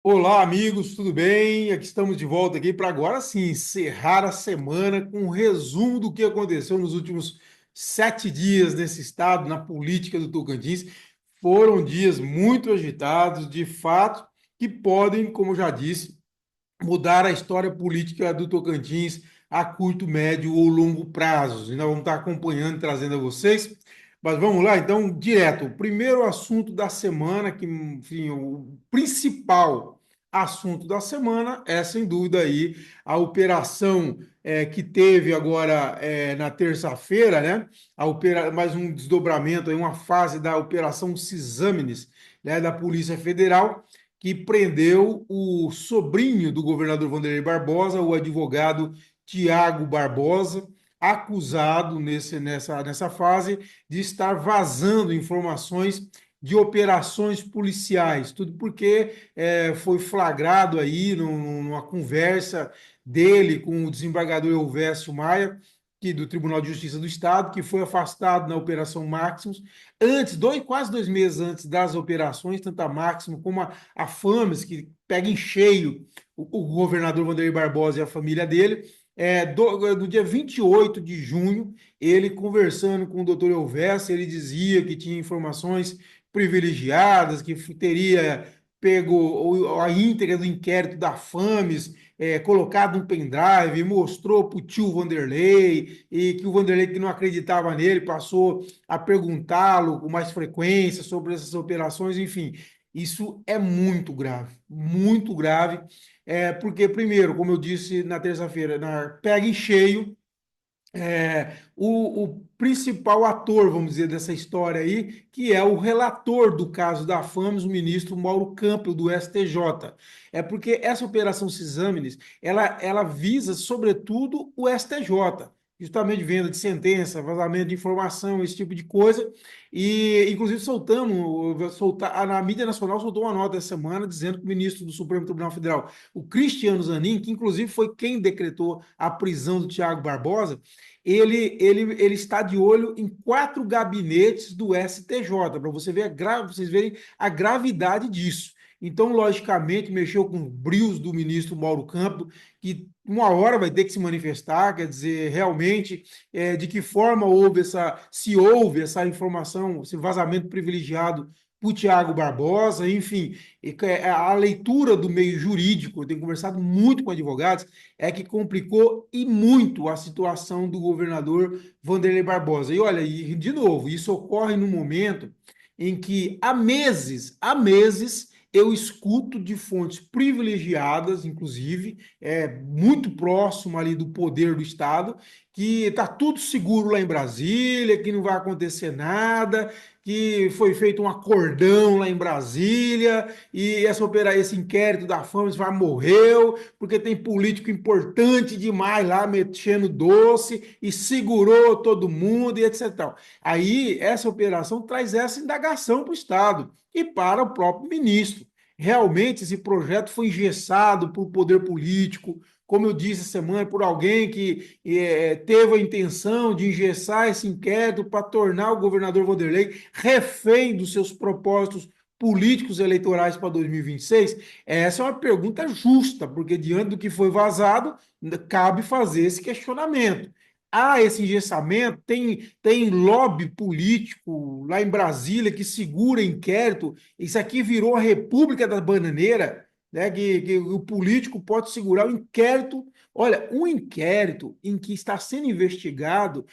Olá, amigos, tudo bem? Aqui estamos de volta aqui para agora sim encerrar a semana com um resumo do que aconteceu nos últimos 7 dias nesse estado, na política do Tocantins. Foram dias muito agitados, de fato, que podem, como eu já disse, mudar a história política do Tocantins a curto, médio ou longo prazos. E nós vamos estar acompanhando e trazendo a vocês. Mas vamos lá, então, direto. O primeiro assunto da semana, que, enfim, o principal assunto da semana é, sem dúvida, aí a operação que teve agora na terça-feira, né? Mais um desdobramento, aí, uma fase da Operação Cisâmenes, né, da Polícia Federal, que prendeu o sobrinho do governador Vanderlei Barbosa, o advogado Tiago Barbosa, acusado nessa fase de estar vazando informações de operações policiais, tudo porque foi flagrado aí numa conversa dele com o desembargador Elvésio Maia, do Tribunal de Justiça do Estado, que foi afastado na Operação Maximus, quase 2 meses antes das operações, tanto a Maximus como a Fames, que pega em cheio o governador Vanderlei Barbosa e a família dele. No dia 28 de junho, ele conversando com o doutor Elvésio, ele dizia que tinha informações privilegiadas, que teria pego a íntegra do inquérito da Fames, colocado no pendrive, mostrou para o tio Vanderlei, e que o Vanderlei, que não acreditava nele, passou a perguntá-lo com mais frequência sobre essas operações, enfim. Isso é muito grave, porque, primeiro, como eu disse na terça-feira, pega em cheio o principal ator, vamos dizer, dessa história aí, que é o relator do caso da Fames, o ministro Mauro Campbell, do STJ. É porque essa operação Cisâmenes, ela visa, sobretudo, o STJ, justamente venda de sentença, vazamento de informação, esse tipo de coisa. E, inclusive, na mídia nacional soltou uma nota essa semana dizendo que o ministro do Supremo Tribunal Federal, o Cristiano Zanin, que inclusive foi quem decretou a prisão do Tiago Barbosa, ele está de olho em 4 gabinetes do STJ, para vocês verem a gravidade disso. Então, logicamente, mexeu com os brios do ministro Mauro Campos, que uma hora vai ter que se manifestar, quer dizer, realmente, de que forma se houve essa informação, esse vazamento privilegiado para o Tiago Barbosa, enfim, a leitura do meio jurídico, eu tenho conversado muito com advogados, é que complicou e muito a situação do governador Vanderlei Barbosa. E olha, e de novo, isso ocorre no momento em que há meses, eu escuto de fontes privilegiadas, inclusive, muito próximo ali do poder do Estado, que está tudo seguro lá em Brasília, que não vai acontecer nada, que foi feito um acordão lá em Brasília e esse inquérito da Fama já morreu porque tem político importante demais lá mexendo doce e segurou todo mundo e etc. Aí essa operação traz essa indagação para o Estado e para o próprio ministro. Realmente esse projeto foi engessado por poder político, como eu disse essa semana, por alguém que teve a intenção de engessar esse inquérito para tornar o governador Vanderlei refém dos seus propósitos políticos eleitorais para 2026? Essa é uma pergunta justa, porque diante do que foi vazado, cabe fazer esse questionamento. Há esse engessamento, tem lobby político lá em Brasília que segura inquérito. Isso aqui virou a República da Bananeira, né? Que o político pode segurar o inquérito. Olha, um inquérito em que está sendo investigado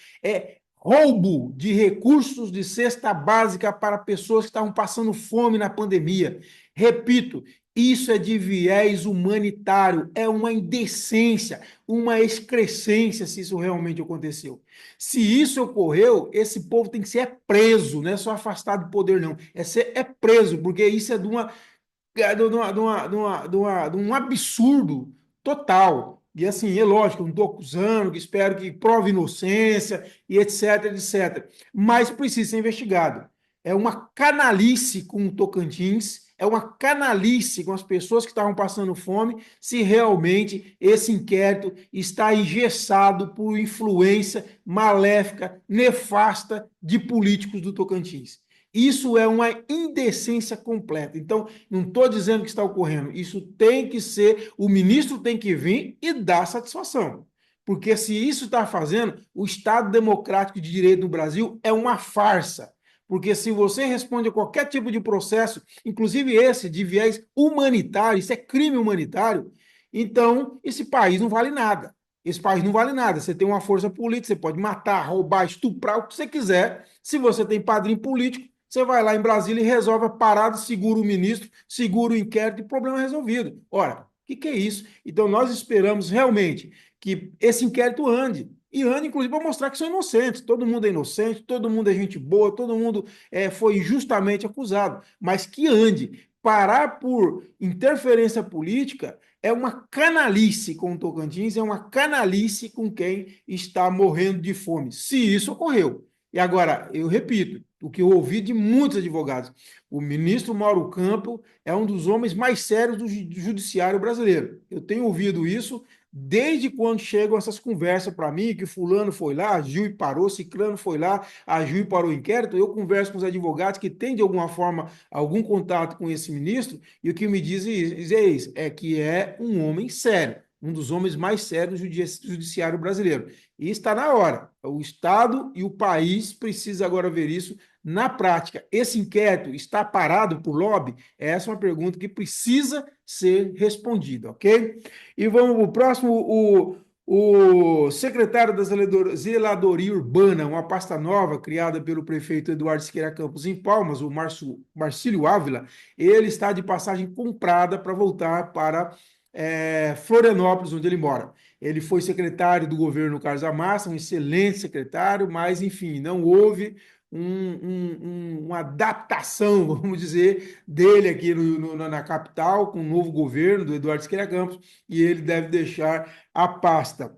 roubo de recursos de cesta básica para pessoas que estavam passando fome na pandemia. Repito, isso é de viés humanitário, é uma indecência, uma excrescência se isso realmente aconteceu. Se isso ocorreu, esse povo tem que ser preso, não é só afastado do poder, não. É preso, porque isso é de um absurdo total. E assim, é lógico, eu não estou acusando, que espero que prove inocência e etc, etc. Mas precisa ser investigado. É uma canalice com o Tocantins, é uma canalice com as pessoas que estavam passando fome, se realmente esse inquérito está engessado por influência maléfica, nefasta de políticos do Tocantins. Isso é uma indecência completa. Então, não estou dizendo que está ocorrendo. Isso tem que ser, o ministro tem que vir e dar satisfação. Porque se isso está fazendo, o Estado Democrático de Direito no Brasil é uma farsa. Porque se você responde a qualquer tipo de processo, inclusive esse de viés humanitário, isso é crime humanitário, então esse país não vale nada. Esse país não vale nada. Você tem uma força política, você pode matar, roubar, estuprar, o que você quiser. Se você tem padrinho político, você vai lá em Brasília e resolve a parada, segura o ministro, segura o inquérito e problema resolvido. Ora, o que é isso? Então, nós esperamos realmente que esse inquérito ande. E ande, inclusive, para mostrar que são inocentes. Todo mundo é inocente, todo mundo é gente boa, todo mundo foi injustamente acusado. Mas que ande. Parar por interferência política é uma canalice com o Tocantins, é uma canalice com quem está morrendo de fome. Se isso ocorreu. E agora, eu repito, o que eu ouvi de muitos advogados, o ministro Mauro Campos é um dos homens mais sérios do judiciário brasileiro. Eu tenho ouvido isso desde quando chegam essas conversas para mim, que fulano foi lá, agiu e parou, ciclano foi lá, agiu e parou o inquérito. Eu converso com os advogados que têm, de alguma forma, algum contato com esse ministro, e o que me dizem é isso, é que é um homem sério, um dos homens mais sérios do judiciário brasileiro. E está na hora. O Estado e o país precisam agora ver isso na prática. Esse inquérito está parado por lobby? Essa é uma pergunta que precisa ser respondida, ok? E vamos para o próximo. O secretário da Zeladoria Urbana, uma pasta nova criada pelo prefeito Eduardo Siqueira Campos em Palmas, o Marcílio Ávila, ele está de passagem comprada para voltar para Florianópolis, onde ele mora. Ele foi secretário do governo Carlos Amassa, um excelente secretário, mas, enfim, não houve uma adaptação, vamos dizer, dele aqui na capital, com o novo governo do Eduardo Siqueira Campos, e ele deve deixar a pasta.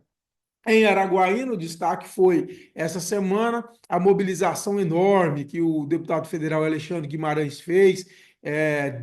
Em Araguaína, o destaque foi, essa semana, a mobilização enorme que o deputado federal Alexandre Guimarães fez.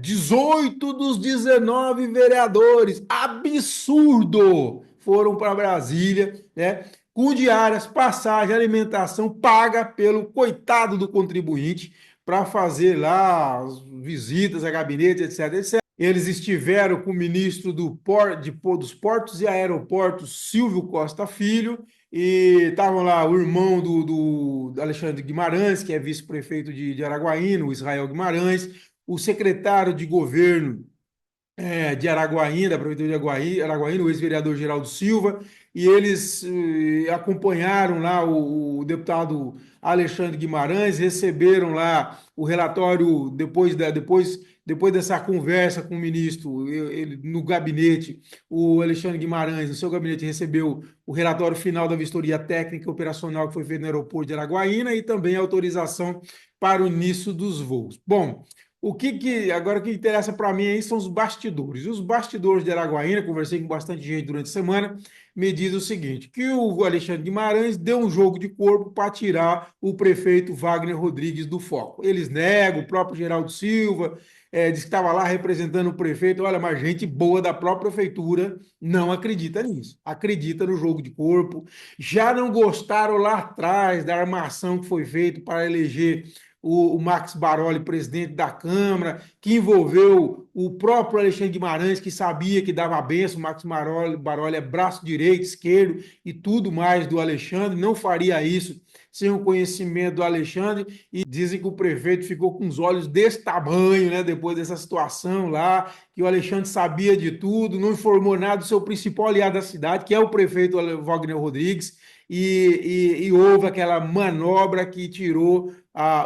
18 dos 19 vereadores, absurdo, foram para Brasília, né? Com diárias, passagem, alimentação paga pelo coitado do contribuinte para fazer lá as visitas a gabinete, etc, etc. Eles estiveram com o ministro dos Portos e Aeroportos, Silvio Costa Filho, e estavam lá o irmão do Alexandre Guimarães, que é vice-prefeito de Araguaína, o Israel Guimarães, o secretário de governo de Araguaína, da Prefeitura de Araguaína, o ex-vereador Geraldo Silva, e eles acompanharam lá o deputado Alexandre Guimarães, receberam lá o relatório depois dessa conversa com o ministro, ele, no gabinete, o Alexandre Guimarães, no seu gabinete, recebeu o relatório final da vistoria técnica e operacional que foi feito no aeroporto de Araguaína e também a autorização para o início dos voos. Bom, agora o que interessa para mim aí são os bastidores. Os bastidores de Araguaína, conversei com bastante gente durante a semana, me diz o seguinte, que o Alexandre Guimarães deu um jogo de corpo para tirar o prefeito Wagner Rodrigues do foco. Eles negam, o próprio Geraldo Silva disse que estava lá representando o prefeito. Olha, mas gente boa da própria prefeitura não acredita nisso. Acredita no jogo de corpo. Já não gostaram lá atrás da armação que foi feita para eleger o Max Baroli, presidente da Câmara, que envolveu o próprio Alexandre Guimarães, que sabia que dava a benção. O Max Baroli é braço direito, esquerdo e tudo mais do Alexandre, não faria isso sem o conhecimento do Alexandre, e dizem que o prefeito ficou com os olhos desse tamanho, né, depois dessa situação lá, que o Alexandre sabia de tudo, não informou nada do seu principal aliado da cidade, que é o prefeito Wagner Rodrigues, e houve aquela manobra que tirou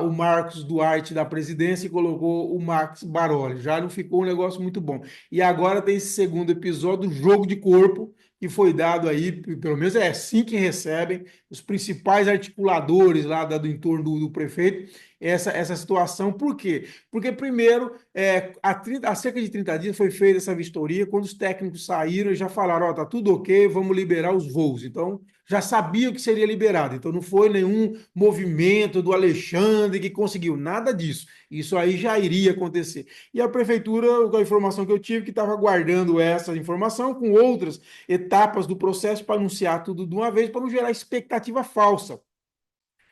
o Marcos Duarte da presidência e colocou o Max Baroli. Já não ficou um negócio muito bom. E agora tem esse segundo episódio, do jogo de corpo, que foi dado aí, pelo menos é assim que recebem os principais articuladores lá do entorno do prefeito, essa situação. Por quê? Porque, primeiro, há cerca de 30 dias foi feita essa vistoria, quando os técnicos saíram e já falaram, ó, tá tudo ok, vamos liberar os voos. Então, já sabia que seria liberado. Então, não foi nenhum movimento do Alexandre que conseguiu, nada disso. Isso aí já iria acontecer. E a prefeitura, com a informação que eu tive, que estava guardando essa informação com outras etapas do processo para anunciar tudo de uma vez, para não gerar expectativa falsa.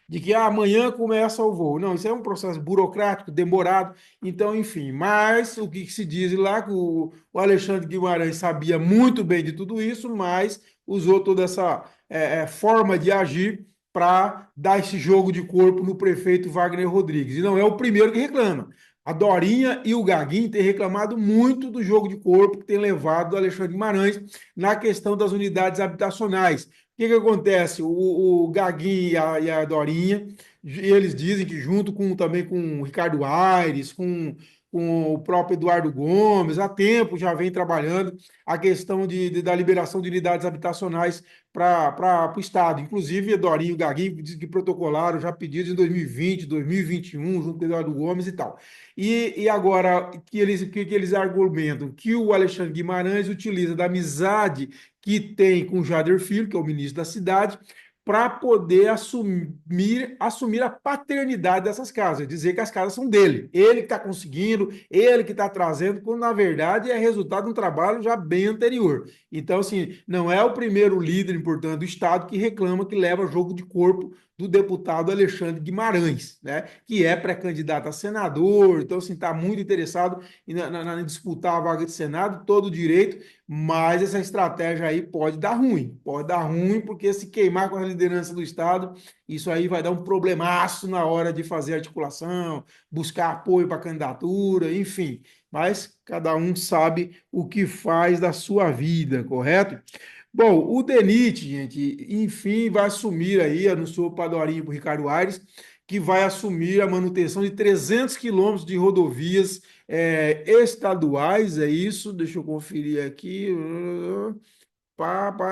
de que amanhã começa o voo. Não, isso é um processo burocrático, demorado, então, enfim. Mas o que se diz lá, que o Alexandre Guimarães sabia muito bem de tudo isso, mas usou toda essa forma de agir para dar esse jogo de corpo no prefeito Wagner Rodrigues. E não é o primeiro que reclama. A Dorinha e o Gaguinho têm reclamado muito do jogo de corpo que tem levado o Alexandre Guimarães na questão das unidades habitacionais. O que acontece? O Gaguinho e a Dorinha, eles dizem que junto com também com o Ricardo Aires, com o próprio Eduardo Gomes, há tempo já vem trabalhando a questão da liberação de unidades habitacionais para o Estado. Inclusive, Dorinho e o Gaguinho dizem que protocolaram já pedidos em 2020, 2021, junto com o Eduardo Gomes e tal. E agora, que eles argumentam? Que o Alexandre Guimarães utiliza da amizade que tem com o Jader Filho, que é o ministro da cidade, para poder assumir a paternidade dessas casas, dizer que as casas são dele, ele que está conseguindo, ele que está trazendo, quando na verdade é resultado de um trabalho já bem anterior. Então, assim, não é o primeiro líder importante do Estado que reclama que leva jogo de corpo do deputado Alexandre Guimarães, né, que é pré-candidato a senador, então, assim, está muito interessado em disputar a vaga de Senado, todo o direito, mas essa estratégia aí pode dar ruim, porque se queimar com a liderança do Estado, isso aí vai dar um problemaço na hora de fazer articulação, buscar apoio para a candidatura, enfim. Mas cada um sabe o que faz da sua vida, correto? Bom, o DENIT, gente, enfim, vai assumir aí, anunciou o Padorinho para o Ricardo Aires, que vai assumir a manutenção de 300 quilômetros de rodovias estaduais, é isso? Deixa eu conferir aqui.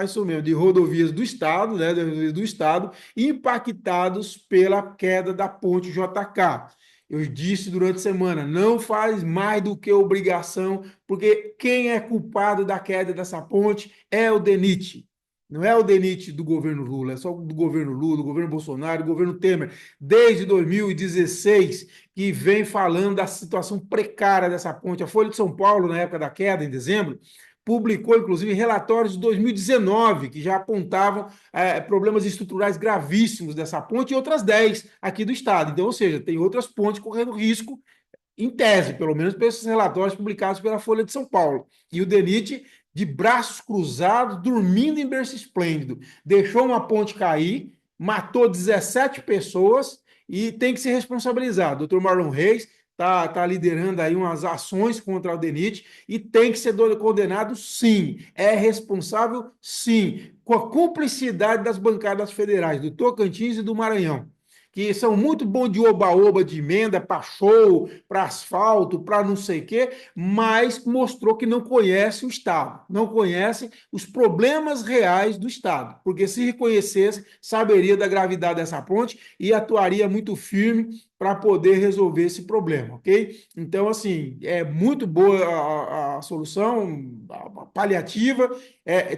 Isso mesmo, de rodovias do Estado, né, do Estado, impactados pela queda da ponte JK. Eu disse durante a semana, não faz mais do que obrigação, porque quem é culpado da queda dessa ponte é o DENIT. Não é o DENIT do governo Lula, é só do governo Lula, do governo Bolsonaro, do governo Temer. Desde 2016, que vem falando da situação precária dessa ponte. A Folha de São Paulo, na época da queda, em dezembro, publicou, inclusive, relatórios de 2019 que já apontavam problemas estruturais gravíssimos dessa ponte e outras 10 aqui do estado. Então, ou seja, tem outras pontes correndo risco, em tese, pelo menos, por esses relatórios publicados pela Folha de São Paulo. E o DENIT, de braços cruzados, dormindo em berço esplêndido, deixou uma ponte cair, matou 17 pessoas e tem que ser responsabilizado. O Dr. Marlon Reis tá liderando aí umas ações contra o DENIT e tem que ser condenado, sim. É responsável, sim, com a cumplicidade das bancadas federais do Tocantins e do Maranhão, que são muito bons de oba-oba, de emenda, para show, para asfalto, para não sei o quê, mas mostrou que não conhece o Estado, não conhece os problemas reais do Estado, porque se reconhecesse, saberia da gravidade dessa ponte e atuaria muito firme para poder resolver esse problema, ok? Então, assim, é muito boa a solução a paliativa,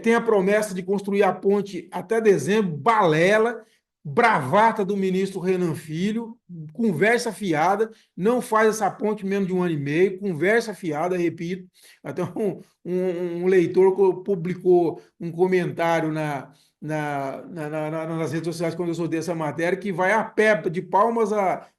tem a promessa de construir a ponte até dezembro, balela, bravata do ministro Renan Filho, conversa fiada, não faz essa ponte menos de um ano e meio, conversa fiada, repito. Até um leitor publicou um comentário nas redes sociais quando eu soltei essa matéria, que vai a pé de Palmas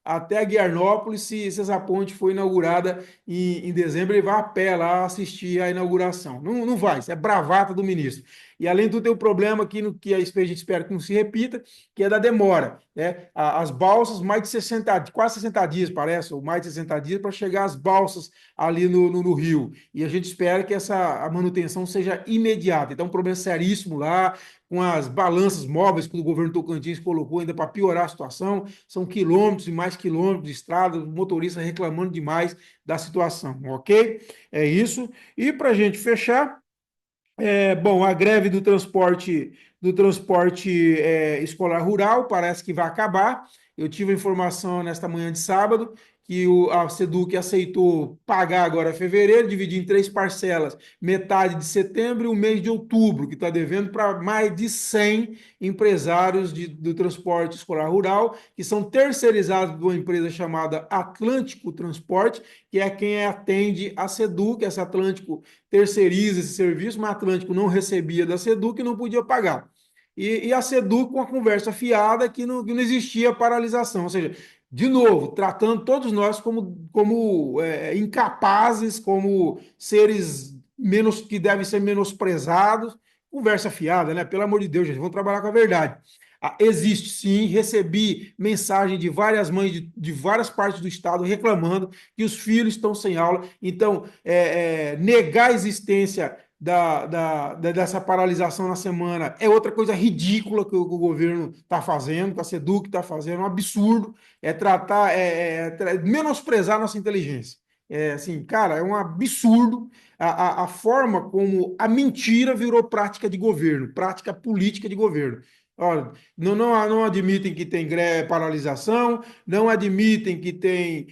até Guiarnópolis, se essa ponte for inaugurada em dezembro, ele vai a pé lá assistir a inauguração. Não, não vai, isso é bravata do ministro. E além do tem um problema aqui no que a gente espera que não se repita, que é da demora, né? As balsas, mais de 60, quase 60 dias, parece, ou mais de 60 dias, para chegar as balsas ali no rio. E a gente espera que a manutenção seja imediata. Então, um problema seríssimo lá, com as balanças móveis que o governo Tocantins colocou ainda para piorar a situação. São quilômetros e mais quilômetros de estrada, o motorista reclamando demais da situação, ok? É isso. E para a gente fechar, bom, a greve do transporte escolar rural parece que vai acabar. Eu tive a informação nesta manhã de sábado que a Seduc aceitou pagar agora fevereiro, dividir em 3 parcelas, metade de setembro e o mês de outubro, que está devendo para mais de 100 empresários do transporte escolar rural, que são terceirizados de uma empresa chamada Atlântico Transporte, que é quem atende a Seduc. Essa Atlântico terceiriza esse serviço, mas a Atlântico não recebia da Seduc e não podia pagar. e a SEDUC com a conversa fiada que não existia paralisação. Ou seja, de novo, tratando todos nós como incapazes, como seres menos que devem ser menosprezados. Conversa fiada, né? Pelo amor de Deus, gente, vamos trabalhar com a verdade. Existe sim, recebi mensagem de várias mães de várias partes do estado reclamando que os filhos estão sem aula. Então, negar a existência dessa paralisação na semana é outra coisa ridícula que o governo está fazendo, que a SEDUC está fazendo, é um absurdo, menosprezar a nossa inteligência. Assim, cara, é um absurdo a forma como a mentira virou prática de governo, prática política de governo. Olha, não admitem que tem greve, paralisação, não admitem que tem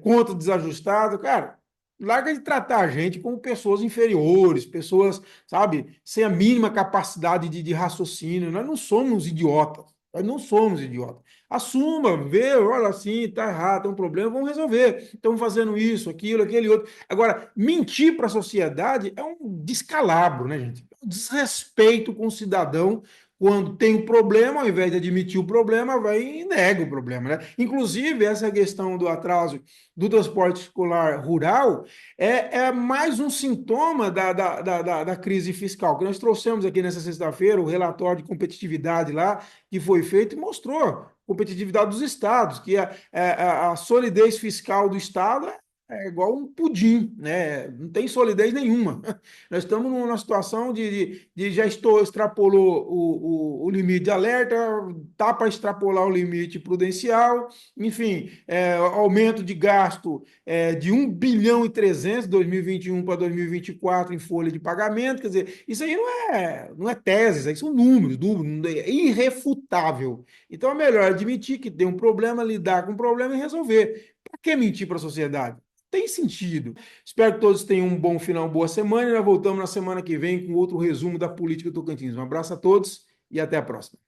conta desajustada. Cara, larga de tratar a gente como pessoas inferiores, pessoas, sabe, sem a mínima capacidade de raciocínio. Nós não somos idiotas. Nós não somos idiotas. Assuma, vê, olha assim, tá errado, tem um problema, vamos resolver. Estamos fazendo isso, aquilo, aquele outro. Agora, mentir para a sociedade é um descalabro, né, gente? É um desrespeito com o cidadão quando tem um problema, ao invés de admitir o problema, vai e nega o problema, né? Inclusive, essa questão do atraso do transporte escolar rural é mais um sintoma da crise fiscal, que nós trouxemos aqui nessa sexta-feira, o relatório de competitividade lá, que foi feito e mostrou a competitividade dos estados, que a solidez fiscal do estado é igual um pudim, né? Não tem solidez nenhuma. Nós estamos numa situação de já extrapolou o limite de alerta, tá para extrapolar o limite prudencial, enfim, aumento de gasto de 1 bilhão e 300 de 2021 para 2024 em folha de pagamento, quer dizer, isso aí não é tese, isso aí são números, é irrefutável. Então é melhor admitir que tem um problema, lidar com o problema e resolver. Para que mentir para a sociedade? Tem sentido. Espero que todos tenham um bom final, boa semana, e nós voltamos na semana que vem com outro resumo da política Tocantins. Um abraço a todos e até a próxima.